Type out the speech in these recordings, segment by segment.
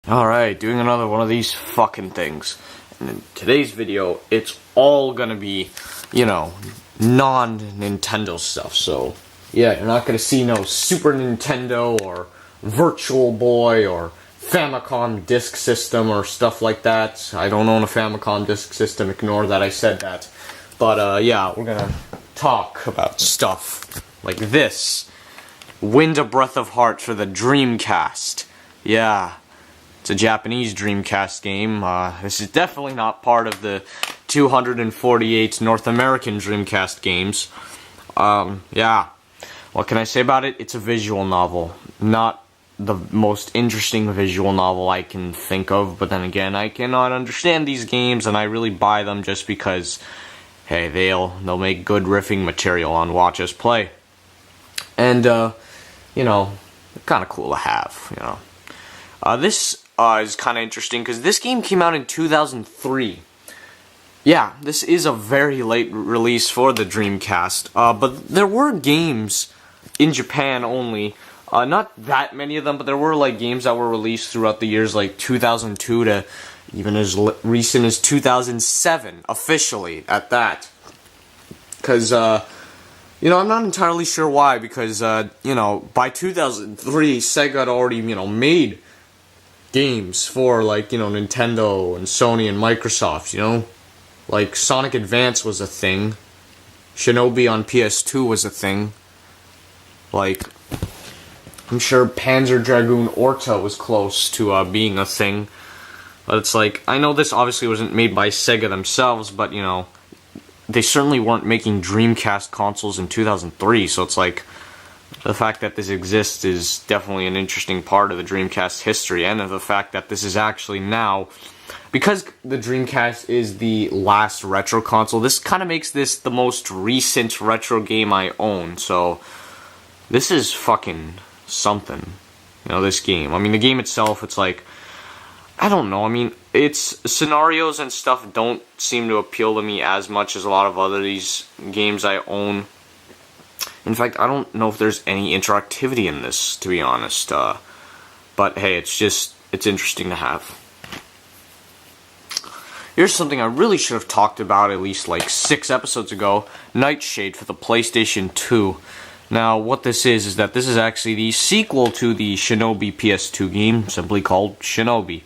Alright, doing another one of these fucking things. And in today's video, it's all gonna be, non-Nintendo stuff. So, yeah, you're not gonna see no Super Nintendo or Virtual Boy or Famicom Disk System or stuff like that. I don't own a Famicom Disk System, ignore that I said that. But, yeah, we're gonna talk about stuff like this. Wind a Breath of Heart for the Dreamcast. Yeah. It's a Japanese Dreamcast game. This is definitely not part of the 248 North American Dreamcast games. Yeah. What can I say about it? It's a visual novel. Not the most interesting visual novel I can think of, but then again, I cannot understand these games, and I really buy them just because, hey, they'll make good riffing material on Watch Us Play. And, kind of cool to have, This is kind of interesting because this game came out in 2003. Yeah, this is a very late release for the Dreamcast. But there were games in Japan only. Not that many of them, but there were like games that were released throughout the years, like 2002 to even as recent as 2007, officially at that. Because I'm not entirely sure why. Because by 2003, Sega had already made games for like Nintendo and Sony and Microsoft, like Sonic Advance was a thing, Shinobi on PS2 was a thing, like I'm sure Panzer Dragoon Orta was close to being a thing, but it's like I know this obviously wasn't made by Sega themselves, but they certainly weren't making Dreamcast consoles in 2003, so it's like the fact that this exists is definitely an interesting part of the Dreamcast history, and of the fact that this is actually now, because the Dreamcast is the last retro console, this kind of makes this the most recent retro game I own, so this is fucking something, this game. I mean, the game itself, it's like, I don't know, I mean, its scenarios and stuff don't seem to appeal to me as much as a lot of other these games I own. In fact, I don't know if there's any interactivity in this, to be honest. But hey, it's interesting to have. Here's something I really should have talked about at least like 6 episodes ago. Nightshade for the PlayStation 2. Now, what this is that this is actually the sequel to the Shinobi PS2 game, simply called Shinobi.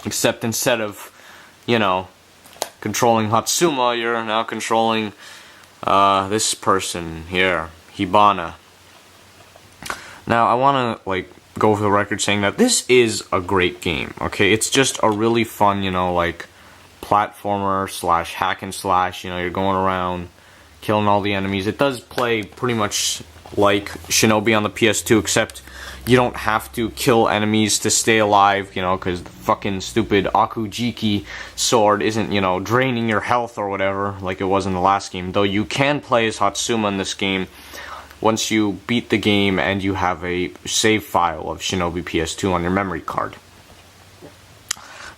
Except instead of, controlling Hatsuma, you're now controlling this person here, Hibana. Now, I want to, go for the record saying that this is a great game, okay? It's just a really fun, platformer / hack and slash, you're going around killing all the enemies. It does play pretty much like Shinobi on the PS2, except you don't have to kill enemies to stay alive, because the fucking stupid Akujiki sword isn't, draining your health or whatever, like it was in the last game. Though you can play as Hatsuma in this game once you beat the game and you have a save file of Shinobi PS2 on your memory card.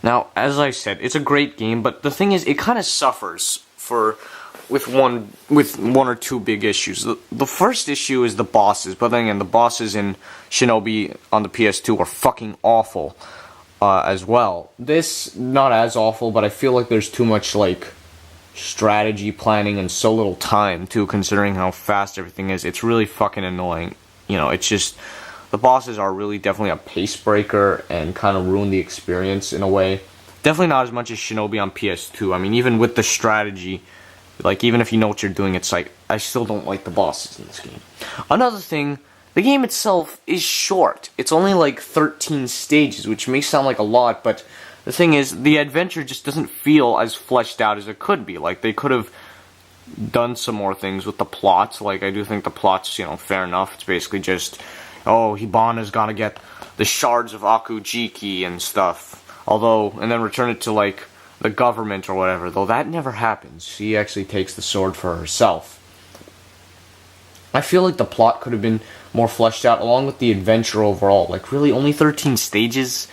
Now, as I said, it's a great game, but the thing is, it kind of suffers with one or two big issues. The first issue is the bosses, but then again, the bosses in Shinobi on the PS2 are fucking awful as well. This, not as awful, but I feel like there's too much, strategy planning and so little time, too, considering how fast everything is. It's really fucking annoying. It's just, the bosses are really definitely a pace breaker and kind of ruin the experience in a way. Definitely not as much as Shinobi on PS2. I mean, even with the strategy, even if you know what you're doing, it's like, I still don't like the bosses in this game. Another thing, the game itself is short. It's only 13 stages, which may sound like a lot, but the thing is, the adventure just doesn't feel as fleshed out as it could be. They could have done some more things with the plot. I do think the plot's, fair enough. It's basically just, Hibana's gotta get the shards of Akujiki and stuff. And then return it to, the government or whatever, though that never happens. She actually takes the sword for herself. I feel like the plot could have been more fleshed out, along with the adventure overall. Really, only 13 stages?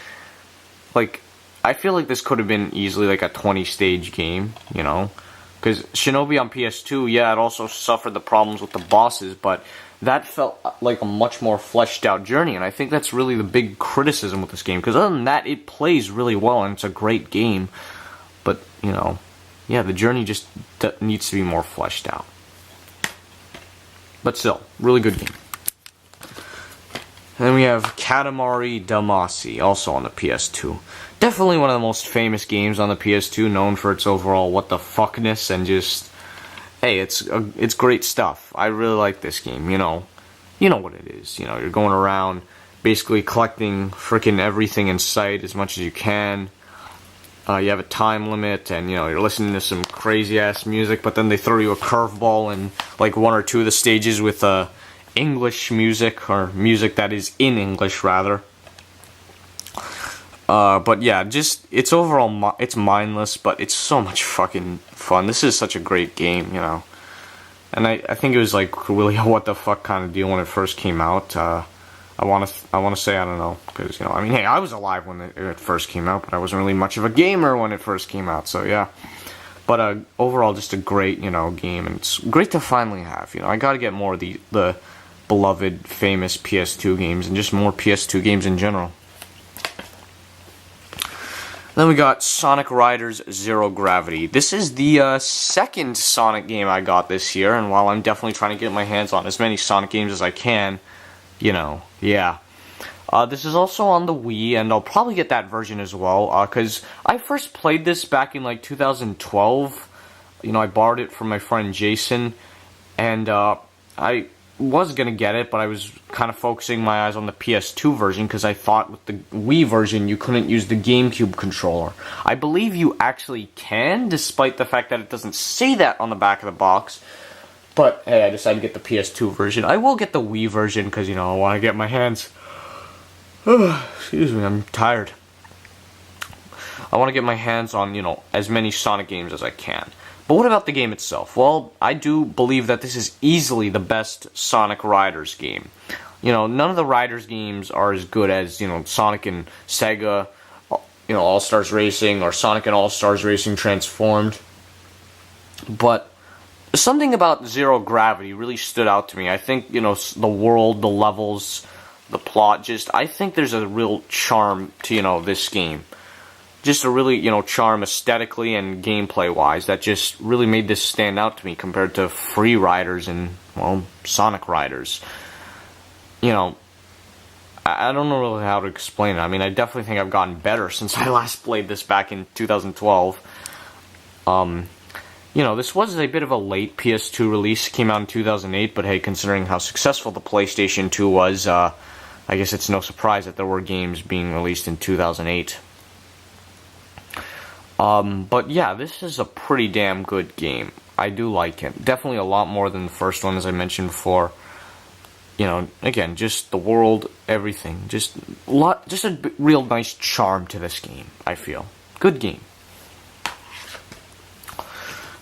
I feel like this could have been easily, a 20-stage game, Because Shinobi on PS2, yeah, it also suffered the problems with the bosses, but that felt like a much more fleshed out journey, and I think that's really the big criticism with this game, because other than that, it plays really well, and it's a great game, but, you know, yeah, the journey just needs to be more fleshed out. But still, really good game. And then we have Katamari Damacy, also on the PS2. Definitely one of the most famous games on the PS2, known for its overall what the fuckness and just, hey, it's great stuff. I really like this game. You know what it is. You know, you're going around basically collecting freaking everything in sight as much as you can. You have a time limit, and you know, you're listening to some crazy ass music, but then they throw you a curveball in like one or two of the stages with English music, or music that is in English rather. But yeah, just it's overall it's mindless, but it's so much fucking fun. This is such a great game, you know. And I think it was like really a what the fuck kind of deal when it first came out. I want to say, I don't know, because, you know, I mean, hey, I was alive when it first came out, but I wasn't really much of a gamer when it first came out, so yeah. But overall, just a great, you know, game, and it's great to finally have. You know, I gotta get more of the beloved, famous PS2 games, and just more PS2 games in general. Then we got Sonic Riders Zero Gravity. This is the second Sonic game I got this year, and while I'm definitely trying to get my hands on as many Sonic games as I can, you know, yeah. This is also on the Wii, and I'll probably get that version as well, because I first played this back in, like, 2012. You know, I borrowed it from my friend Jason, and I was gonna get it, but I was kind of focusing my eyes on the PS2 version, because I thought with the Wii version you couldn't use the GameCube controller. I believe you actually can, despite the fact that it doesn't say that on the back of the box. But, hey, I decided to get the PS2 version. I will get the Wii version, because, you know, I want to get my hands... excuse me, I'm tired. I want to get my hands on, you know, as many Sonic games as I can. But what about the game itself? Well, I do believe that this is easily the best Sonic Riders game. You know, none of the Riders games are as good as, you know, Sonic and Sega, you know, All-Stars Racing, or Sonic and All-Stars Racing Transformed. But something about Zero Gravity really stood out to me. I think, you know, the world, the levels, the plot, just, I think there's a real charm to, you know, this game. Just a really, you know, charm aesthetically and gameplay-wise that just really made this stand out to me compared to Free Riders and, well, Sonic Riders. You know, I don't know really how to explain it. I mean, I definitely think I've gotten better since I last played this back in 2012. You know, this was a bit of a late PS2 release. It came out in 2008, but hey, considering how successful the PlayStation 2 was, I guess it's no surprise that there were games being released in 2008. But yeah, this is a pretty damn good game. I do like it. Definitely a lot more than the first one, as I mentioned before. You know, again, just the world, everything. Just a real nice charm to this game, I feel. Good game.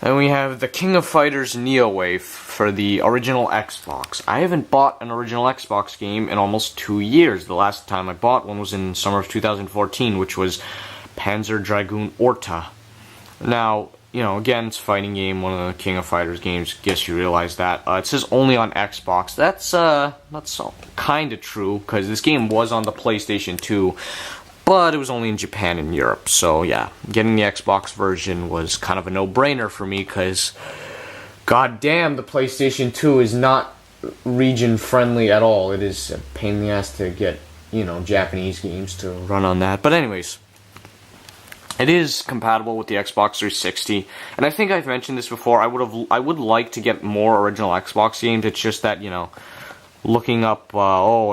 And we have the King of Fighters Neo Wave for the original Xbox. I haven't bought an original Xbox game in almost 2 years. The last time I bought one was in summer of 2014, which was Panzer Dragoon Orta. Now, you know, again, it's a fighting game, one of the King of Fighters games. Guess you realize that. It says only on Xbox. That's kind of true, because this game was on the PlayStation 2. But it was only in Japan and Europe, so yeah, getting the Xbox version was kind of a no-brainer for me, because goddamn, the PlayStation 2 is not region-friendly at all. It is a pain in the ass to get, you know, Japanese games to run on that. But anyways, it is compatible with the Xbox 360, and I think I've mentioned this before. I would like to get more original Xbox games. It's just that, you know, looking up,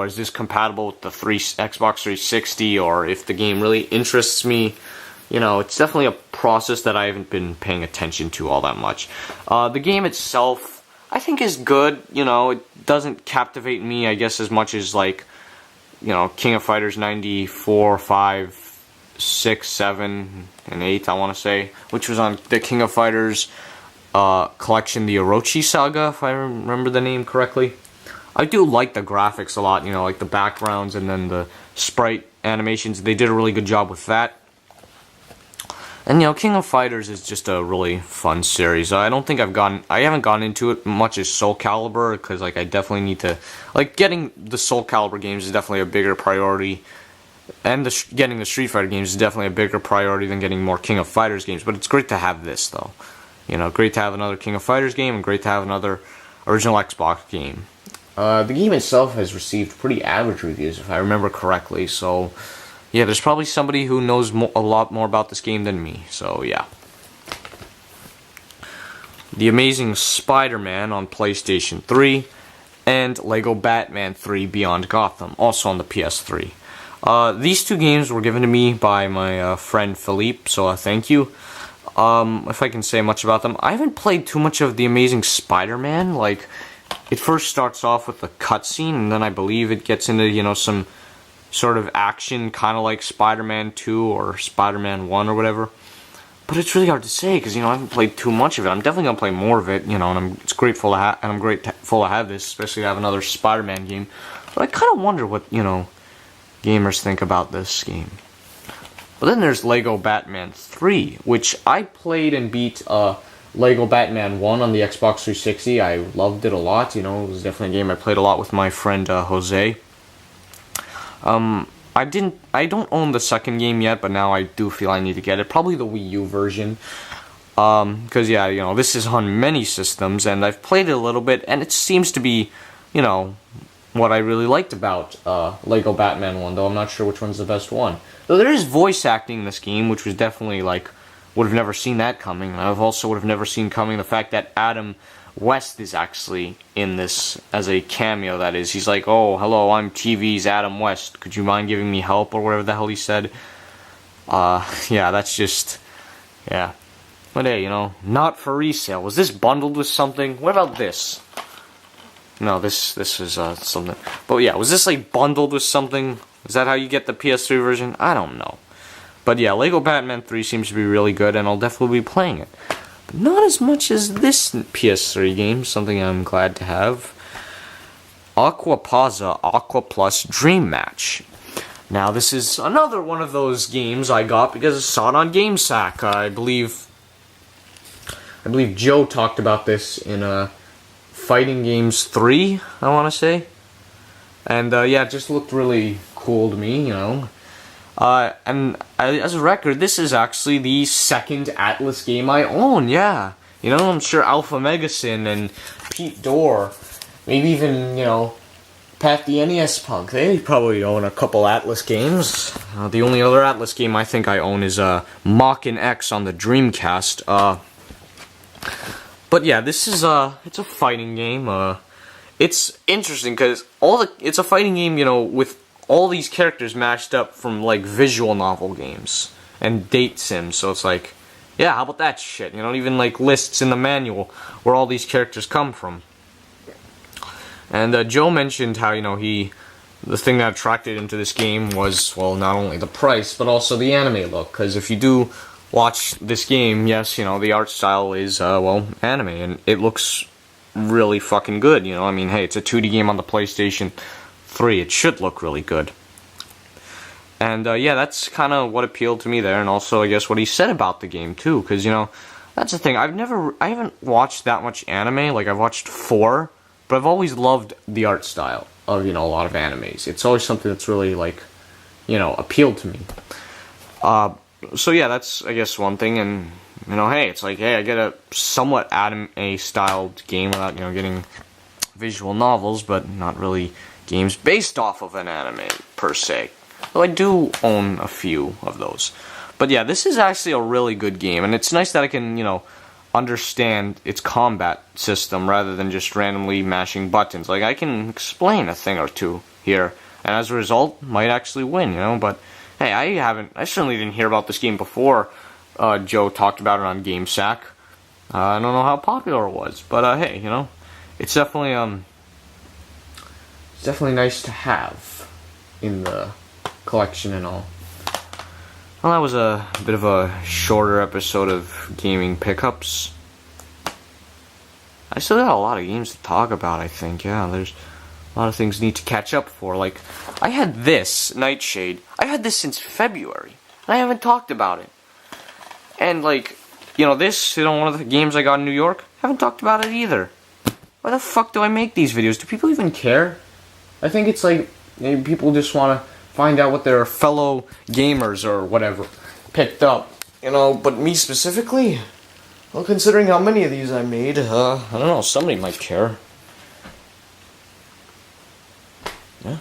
is this compatible with the Xbox 360, or if the game really interests me, you know, it's definitely a process that I haven't been paying attention to all that much. The game itself, I think, is good. You know, it doesn't captivate me, I guess, as much as, like, you know, King of Fighters 94, 5, 6, 7, and 8, I want to say, which was on the King of Fighters collection, the Orochi Saga, if I remember the name correctly. I do like the graphics a lot, you know, like the backgrounds and then the sprite animations. They did a really good job with that. And King of Fighters is just a really fun series. I haven't gone into it much as Soul Calibur, because I definitely need to, getting the Soul Calibur games is definitely a bigger priority, and getting the Street Fighter games is definitely a bigger priority than getting more King of Fighters games. But it's great to have this, though. Great to have another King of Fighters game, and great to have another original Xbox game. The game itself has received pretty average reviews, if I remember correctly, so yeah, there's probably somebody who knows a lot more about this game than me, so yeah. The Amazing Spider-Man on PlayStation 3, and Lego Batman 3 Beyond Gotham, also on the PS3. These two games were given to me by my friend Philippe, so thank you. If I can say much about them, I haven't played too much of The Amazing Spider-Man. It first starts off with a cutscene, and then I believe it gets into, some sort of action, kind of like Spider-Man 2 or Spider-Man 1 or whatever. But it's really hard to say, because, I haven't played too much of it. I'm definitely going to play more of it, and it's grateful to have, and I'm grateful to have this, especially to have another Spider-Man game. But I kind of wonder what, gamers think about this game. But then there's Lego Batman 3, which I played and beat, Lego Batman 1 on the Xbox 360. I loved it a lot, it was definitely a game I played a lot with my friend, Jose. I don't own the second game yet, but now I do feel I need to get it. Probably the Wii U version. Because, yeah, this is on many systems, and I've played it a little bit, and it seems to be, what I really liked about, Lego Batman 1, though I'm not sure which one's the best one. Though there is voice acting in this game, which was definitely, would have never seen that coming. I've also would have never seen coming the fact that Adam West is actually in this as a cameo, that is. He's like, oh, hello, I'm TV's Adam West. Could you mind giving me help, or whatever the hell he said? Yeah, that's just, yeah. But hey, not for resale. Was this bundled with something? What about this? No, this is, something. But yeah, was this, bundled with something? Is that how you get the PS3 version? I don't know. But yeah, Lego Batman 3 seems to be really good, and I'll definitely be playing it. But not as much as this PS3 game, something I'm glad to have. Aqua Plus Dream Match. Now, this is another one of those games I got because I saw it on GameSack. I believe Joe talked about this in Fighting Games 3, I want to say. And yeah, it just looked really cool to me, as a record, this is actually the second Atlas game I own, yeah. I'm sure Alpha Megasin and Pete Dorr, maybe even, Pat the NES Punk, they probably own a couple Atlas games. The only other Atlas game I think I own is Mach-In X on the Dreamcast. But yeah, this is, it's a fighting game. It's interesting because it's a fighting game, with all these characters mashed up from, visual novel games and date sims, so it's yeah, how about that shit? Even, lists in the manual where all these characters come from. And, Joe mentioned how, the thing that attracted him to this game was, well, not only the price, but also the anime look, because if you do watch this game, yes, the art style is, well, anime, and it looks really fucking good, hey, it's a 2D game on the PlayStation 3, it should look really good. And yeah, that's kind of what appealed to me there, and also I guess what he said about the game too, because that's the thing, I haven't watched that much anime. I've watched 4, but I've always loved the art style of a lot of animes. It's always something that's really appealed to me. So yeah, that's I guess one thing, and hey, it's hey, I get a somewhat anime styled game without getting visual novels, but not really games based off of an anime, per se. Though I do own a few of those. But yeah, this is actually a really good game, and it's nice that I can, understand its combat system rather than just randomly mashing buttons. I can explain a thing or two here, and as a result, might actually win, but hey, I certainly didn't hear about this game before Joe talked about it on GameSack. I don't know how popular it was, but hey, it's definitely, nice to have in the collection and all. Well, that was a bit of a shorter episode of gaming pickups. I still got a lot of games to talk about, I think. Yeah, there's a lot of things need to catch up for. I had this, Nightshade. I had this since February, and I haven't talked about it. And like, you know, this, you know, one of the games I got in New York, haven't talked about it either. Why the fuck do I make these videos? Do people even care? I think it's like, maybe people just want to find out what their fellow gamers or whatever picked up. You know, but me specifically, well, considering how many of these I made, I don't know, somebody might care. Yeah.